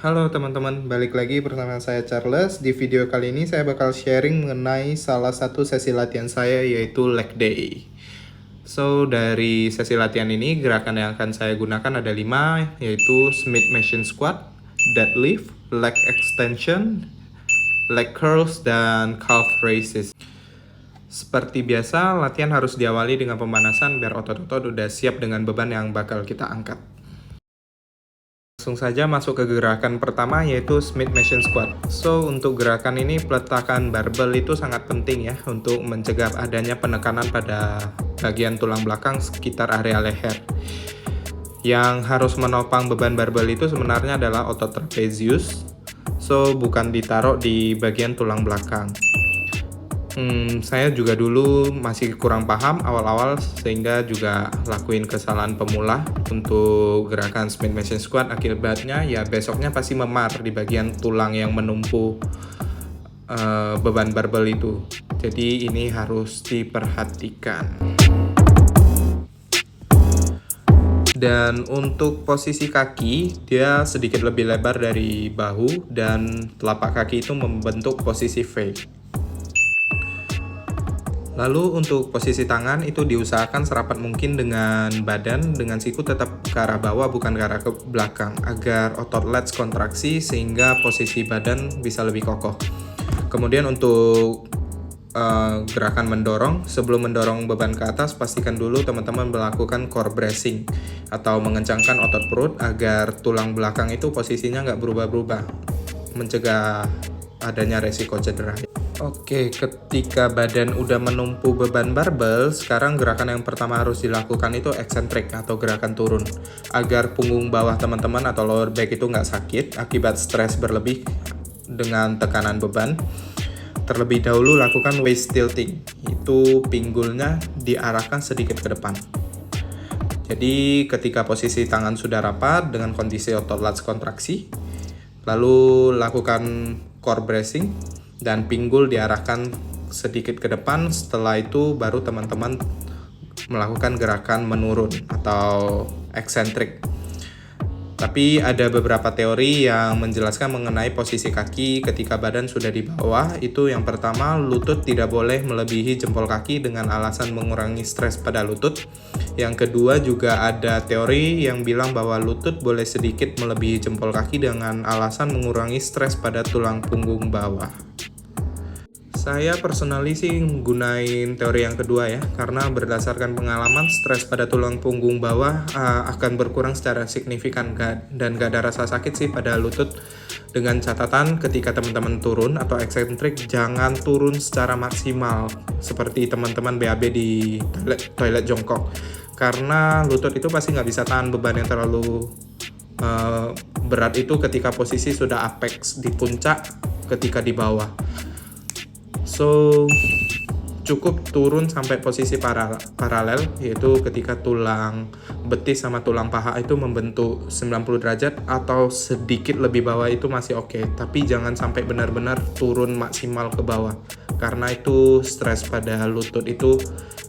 Halo teman-teman, balik lagi bersama saya Charles. Di video kali ini saya bakal sharing mengenai salah satu sesi latihan saya, yaitu leg day. So, dari sesi latihan ini, gerakan yang akan saya gunakan ada 5, yaitu Smith Machine Squat, deadlift, leg extension, leg curls, dan calf raises. Seperti biasa, latihan harus diawali dengan pemanasan biar otot-otot udah siap dengan beban yang bakal kita angkat. Langsung saja masuk ke gerakan pertama, yaitu Smith Machine Squat. So, untuk gerakan ini peletakan barbel itu sangat penting ya untuk mencegah adanya penekanan pada bagian tulang belakang sekitar area leher. Yang harus menopang beban barbel itu sebenarnya adalah otot trapezius. So, bukan ditaruh di bagian tulang belakang. Saya juga dulu masih kurang paham awal-awal sehingga juga lakuin kesalahan pemula untuk gerakan Smith Machine Squat. Akibatnya ya besoknya pasti memar di bagian tulang yang menumpu beban barbel itu. Jadi ini harus diperhatikan. Dan untuk posisi kaki, dia sedikit lebih lebar dari bahu dan telapak kaki itu membentuk posisi V. Lalu untuk posisi tangan itu diusahakan serapat mungkin dengan badan, dengan siku tetap ke arah bawah bukan ke arah ke belakang, agar otot lats kontraksi sehingga posisi badan bisa lebih kokoh. Kemudian untuk gerakan mendorong, sebelum mendorong beban ke atas, pastikan dulu teman-teman melakukan core bracing atau mengencangkan otot perut agar tulang belakang itu posisinya nggak berubah-ubah, mencegah adanya resiko cedera. Oke, ketika badan udah menumpu beban barbel, sekarang gerakan yang pertama harus dilakukan itu eccentric atau gerakan turun. Agar punggung bawah teman-teman atau lower back itu nggak sakit akibat stres berlebih dengan tekanan beban. Terlebih dahulu lakukan waist tilting, itu pinggulnya diarahkan sedikit ke depan. Jadi ketika posisi tangan sudah rapat dengan kondisi otot lats kontraksi, lalu lakukan core bracing dan pinggul diarahkan sedikit ke depan. Setelah itu baru teman-teman melakukan gerakan menurun atau eccentric. Tapi ada beberapa teori yang menjelaskan mengenai posisi kaki ketika badan sudah di bawah. Itu yang pertama, lutut tidak boleh melebihi jempol kaki dengan alasan mengurangi stres pada lutut. Yang kedua juga ada teori yang bilang bahwa lutut boleh sedikit melebihi jempol kaki dengan alasan mengurangi stres pada tulang punggung bawah. Saya personally sih gunain teori yang kedua ya, karena berdasarkan pengalaman stres pada tulang punggung bawah akan berkurang secara signifikan dan gak ada rasa sakit sih pada lutut. Dengan catatan ketika teman-teman turun atau eksentrik, jangan turun secara maksimal seperti teman-teman BAB di toilet jongkok, karena lutut itu pasti nggak bisa tahan beban yang terlalu berat itu ketika posisi sudah apex di puncak ketika di bawah. So, cukup turun sampai posisi paralel, yaitu ketika tulang betis sama tulang paha itu membentuk 90 derajat atau sedikit lebih bawah itu masih oke. Tapi jangan sampai benar-benar turun maksimal ke bawah, karena itu stres pada lutut itu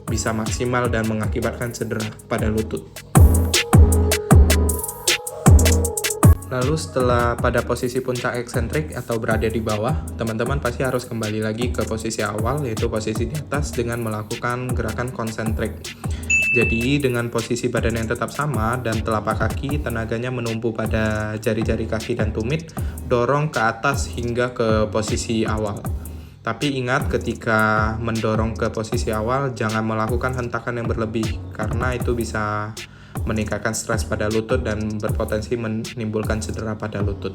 bisa maksimal dan mengakibatkan cedera pada lutut. Lalu setelah pada posisi puncak eksentrik atau berada di bawah, teman-teman pasti harus kembali lagi ke posisi awal, yaitu posisi di atas dengan melakukan gerakan konsentrik. Jadi dengan posisi badan yang tetap sama dan telapak kaki tenaganya menumpu pada jari-jari kaki dan tumit, dorong ke atas hingga ke posisi awal. Tapi ingat ketika mendorong ke posisi awal, jangan melakukan hentakan yang berlebih, karena itu bisa meningkatkan stres pada lutut dan berpotensi menimbulkan cedera pada lutut.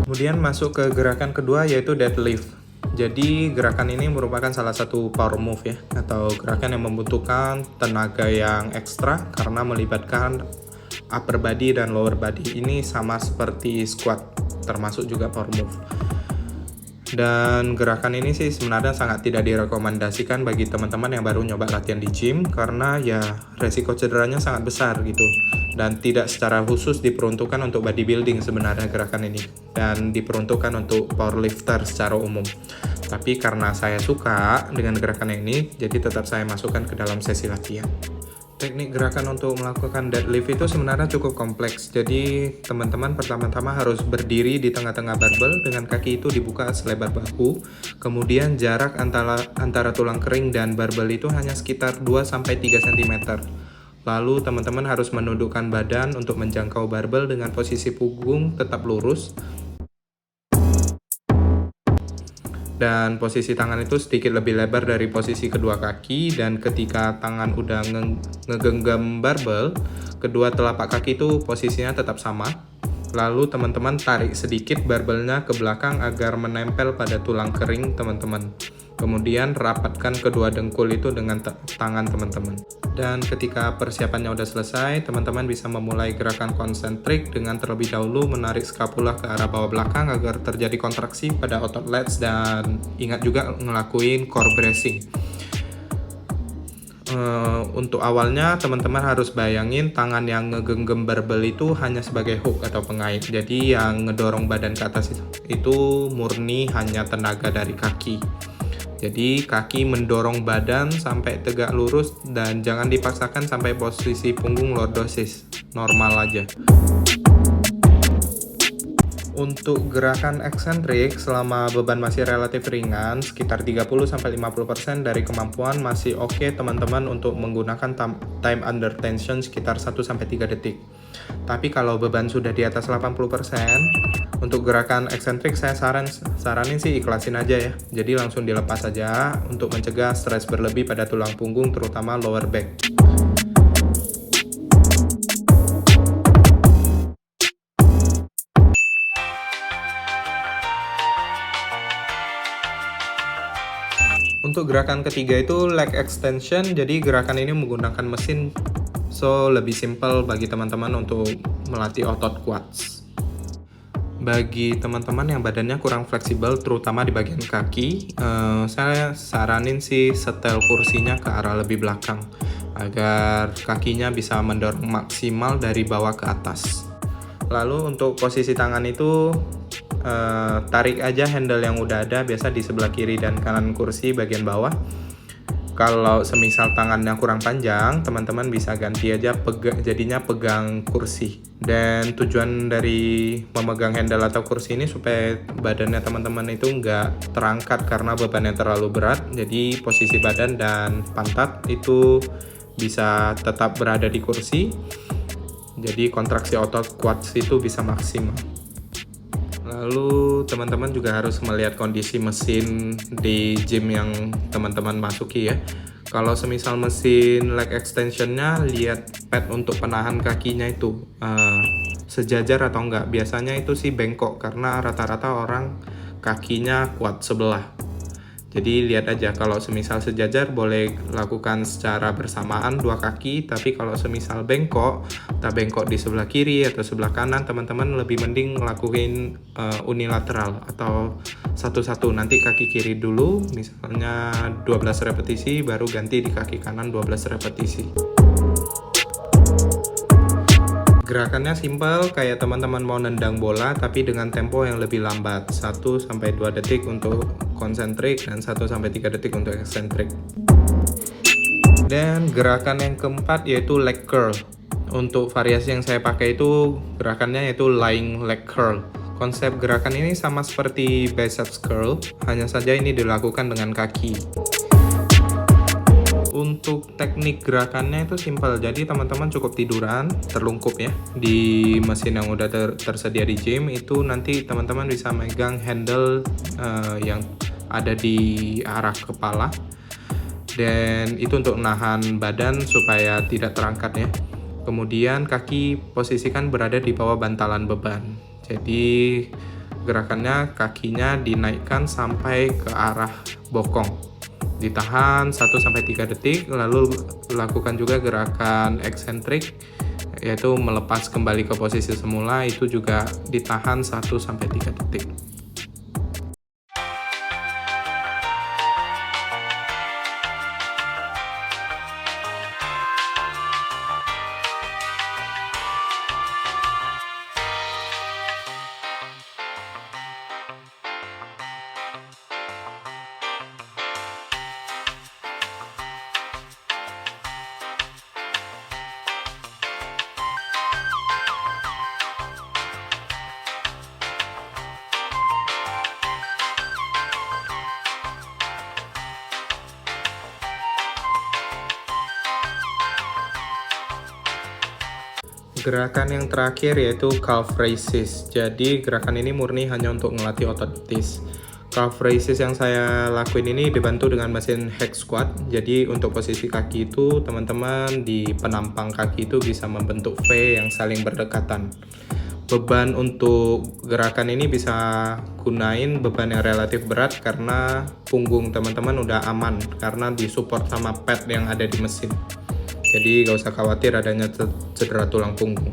Kemudian masuk ke gerakan kedua, yaitu deadlift. Jadi gerakan ini merupakan salah satu power move ya, atau gerakan yang membutuhkan tenaga yang ekstra karena melibatkan upper body dan lower body. Ini sama seperti squat, termasuk juga power move. Dan gerakan ini sih sebenarnya sangat tidak direkomendasikan bagi teman-teman yang baru nyoba latihan di gym, karena ya resiko cederanya sangat besar gitu, dan tidak secara khusus diperuntukkan untuk bodybuilding sebenarnya gerakan ini, dan diperuntukkan untuk powerlifter secara umum. Tapi karena saya suka dengan gerakan ini, jadi tetap saya masukkan ke dalam sesi latihan. Teknik gerakan untuk melakukan deadlift itu sebenarnya cukup kompleks. Jadi teman-teman pertama-tama harus berdiri di tengah-tengah barbel dengan kaki itu dibuka selebar bahu. Kemudian jarak antara tulang kering dan barbel itu hanya sekitar 2-3 cm. Lalu teman-teman harus menundukkan badan untuk menjangkau barbel dengan posisi punggung tetap lurus. Dan posisi tangan itu sedikit lebih lebar dari posisi kedua kaki, dan ketika tangan udah ngegenggam barbel, kedua telapak kaki itu posisinya tetap sama. Lalu teman-teman tarik sedikit barbelnya ke belakang agar menempel pada tulang kering teman-teman. Kemudian rapatkan kedua dengkul itu dengan tangan teman-teman. Dan ketika persiapannya udah selesai, teman-teman bisa memulai gerakan konsentrik dengan terlebih dahulu menarik skapula ke arah bawah belakang agar terjadi kontraksi pada otot lats, dan ingat juga ngelakuin core bracing. Untuk awalnya teman-teman harus bayangin tangan yang ngegenggam barbel itu hanya sebagai hook atau pengait. Jadi yang ngedorong badan ke atas itu murni hanya tenaga dari kaki. Jadi kaki mendorong badan sampai tegak lurus dan jangan dipaksakan sampai posisi punggung lordosis, normal aja. Untuk gerakan eksentrik, selama beban masih relatif ringan, sekitar 30-50% dari kemampuan masih oke teman-teman untuk menggunakan time under tension sekitar 1-3 detik. Tapi kalau beban sudah di atas 80%, untuk gerakan eksentrik saya saranin sih ikhlasin aja ya. Jadi langsung dilepas aja untuk mencegah stres berlebih pada tulang punggung, terutama lower back. Untuk gerakan ketiga itu leg extension. Jadi gerakan ini menggunakan mesin, so lebih simple bagi teman-teman untuk melatih otot quads. Bagi teman-teman yang badannya kurang fleksibel, terutama di bagian kaki, saya saranin sih setel kursinya ke arah lebih belakang agar kakinya bisa mendorong maksimal dari bawah ke atas. Lalu untuk posisi tangan itu tarik aja handle yang udah ada, biasa di sebelah kiri dan kanan kursi bagian bawah. Kalau semisal tangannya kurang panjang, teman-teman bisa ganti aja jadinya pegang kursi. Dan tujuan dari memegang handle atau kursi ini supaya badannya teman-teman itu nggak terangkat karena bebannya terlalu berat. Jadi posisi badan dan pantat itu bisa tetap berada di kursi. Jadi kontraksi otot quads itu bisa maksimal. Lalu teman-teman juga harus melihat kondisi mesin di gym yang teman-teman masuki ya. Kalau semisal mesin leg extensionnya, lihat pad untuk penahan kakinya itu sejajar atau enggak. Biasanya itu sih bengkok karena rata-rata orang kakinya kuat sebelah. Jadi lihat aja, kalau semisal sejajar boleh lakukan secara bersamaan dua kaki, tapi kalau semisal bengkok, tak bengkok di sebelah kiri atau sebelah kanan, teman-teman lebih mending ngelakuin unilateral atau satu-satu. Nanti kaki kiri dulu, misalnya 12 repetisi, baru ganti di kaki kanan 12 repetisi. Gerakannya simpel, kayak teman-teman mau nendang bola tapi dengan tempo yang lebih lambat, 1-2 detik untuk konsentrik dan 1-3 detik untuk eksentrik. Dan gerakan yang keempat yaitu leg curl. Untuk variasi yang saya pakai itu gerakannya yaitu lying leg curl. Konsep gerakan ini sama seperti biceps curl, hanya saja ini dilakukan dengan kaki. Untuk teknik gerakannya itu simpel, jadi teman-teman cukup tiduran, terlungkup ya di mesin yang udah tersedia di gym. Itu nanti teman-teman bisa megang handle yang ada di arah kepala, dan itu untuk nahan badan supaya tidak terangkat ya. Kemudian kaki posisikan berada di bawah bantalan beban. Jadi gerakannya kakinya dinaikkan sampai ke arah bokong. Ditahan 1-3 detik, lalu lakukan juga gerakan eksentrik, yaitu melepas kembali ke posisi semula, itu juga ditahan 1-3 detik. Gerakan yang terakhir yaitu calf raises. Jadi gerakan ini murni hanya untuk melatih otot betis. Calf raises yang saya lakuin ini dibantu dengan mesin hack squat. Jadi untuk posisi kaki itu teman-teman di penampang kaki itu bisa membentuk V yang saling berdekatan. Beban untuk gerakan ini bisa gunain beban yang relatif berat karena punggung teman-teman udah aman karena disupport sama pad yang ada di mesin. Jadi gak usah khawatir adanya cedera tulang punggung.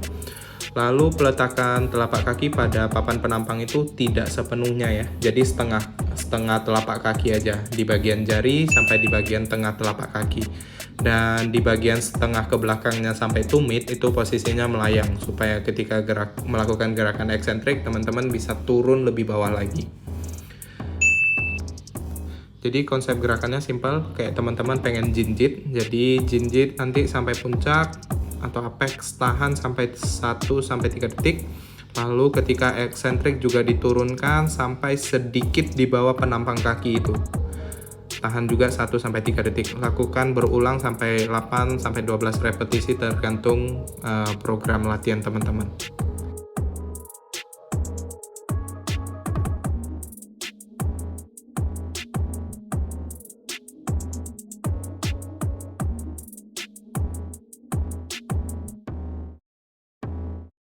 Lalu peletakan telapak kaki pada papan penampang itu tidak sepenuhnya ya. Jadi setengah telapak kaki aja, di bagian jari sampai di bagian tengah telapak kaki. Dan di bagian setengah ke belakangnya sampai tumit itu posisinya melayang supaya ketika melakukan gerakan eksentrik teman-teman bisa turun lebih bawah lagi. Jadi konsep gerakannya simpel, kayak teman-teman pengen jinjit. Jadi jinjit nanti sampai puncak atau apex, tahan sampai 1-3 detik. Lalu ketika eksentrik juga diturunkan sampai sedikit di bawah penampang kaki itu. Tahan juga 1-3 detik. Lakukan berulang sampai 8-12 repetisi tergantung program latihan teman-teman.